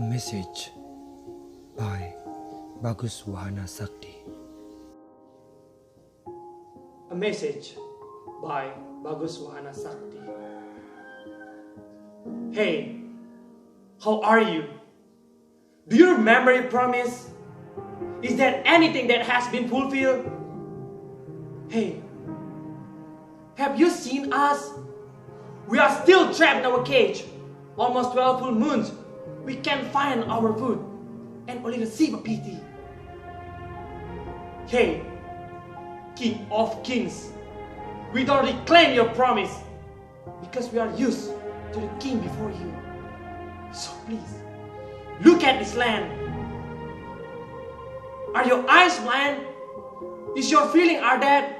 message by Bagus Wahana Sakti. A message by Bagus Wahana Sakti. Hey, how are you? Do you remember your promise? Is there anything that has been fulfilled? Hey, have you seen us? We are still trapped in our cage. Almost 12 full moons. We can't find our food and only receive a pity. Hey, King of Kings, we don't reclaim your promise because we are used to the king before you. So please, look at this land. Are your eyes blind? Is your feeling are dead?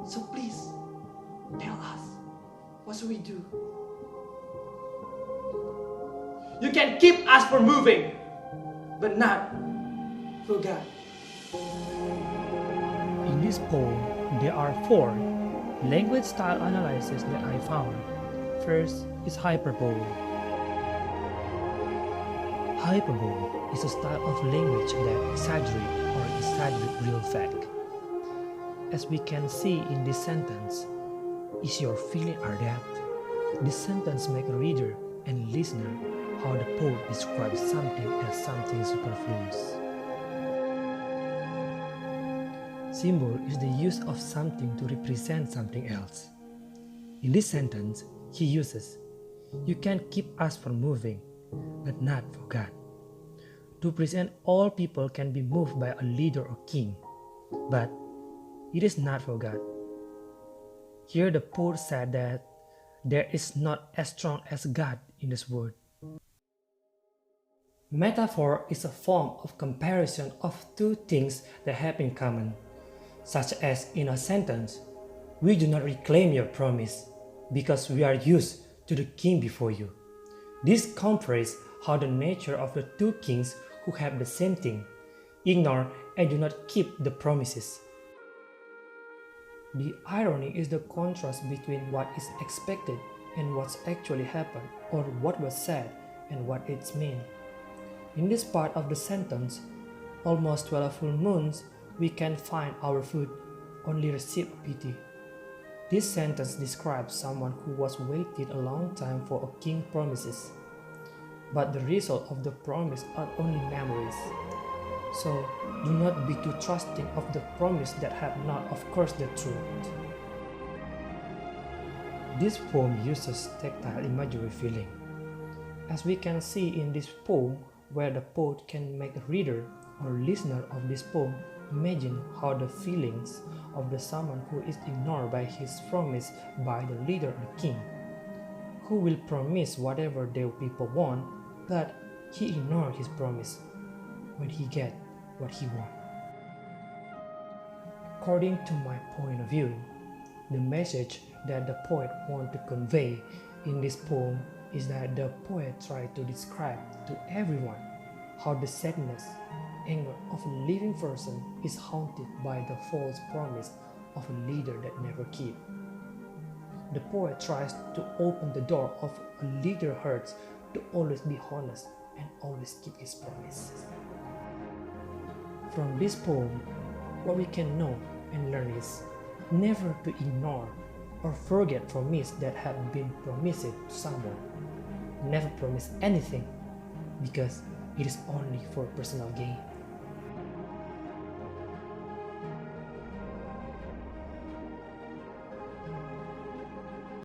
So please, tell us, what should we do? You can keep us from moving, but not for God. In this poem, there are 4 language style analyses that I found. First is hyperbole. Hyperbole is a style of language that exaggerates or exaggerates real fact. As we can see in this sentence, is your feeling are that? This sentence makes a reader and listener how the poet describes something as something superfluous. Symbol is the use of something to represent something else. In this sentence, he uses, "You can keep us from moving, but not for God." To present all people can be moved by a leader or king, but it is not for God. Here the poet said that there is not as strong as God in this world. Metaphor is a form of comparison of 2 things that have in common, such as in a sentence, "We do not reclaim your promise because we are used to the king before you." This compares how the nature of the 2 kings who have the same thing, ignore and do not keep the promises. The irony is the contrast between what is expected and what's actually happened, or what was said and what it's meant. In this part of the sentence, almost 12 full moons, we can find our food, only receive pity. This sentence describes someone who was waiting a long time for a king's promises, but the result of the promise are only memories. So do not be too trusting of the promise that have not of course the truth. This poem uses tactile imagery feeling. As we can see in this poem, where the poet can make a reader or listener of this poem imagine how the feelings of the someone who is ignored by his promise by the leader or king, who will promise whatever the people want, but he ignore his promise when he get what he want. According to my point of view, the message that the poet want to convey in this poem is that the poet tried to describe to everyone how the sadness, anger of a living person is haunted by the false promise of a leader that never keep. The poet tries to open the door of a leader heart to always be honest and always keep his promises. From this poem, what we can know and learn is never to ignore or forget promise that have been promised to someone. Never promise anything because it is only for personal gain.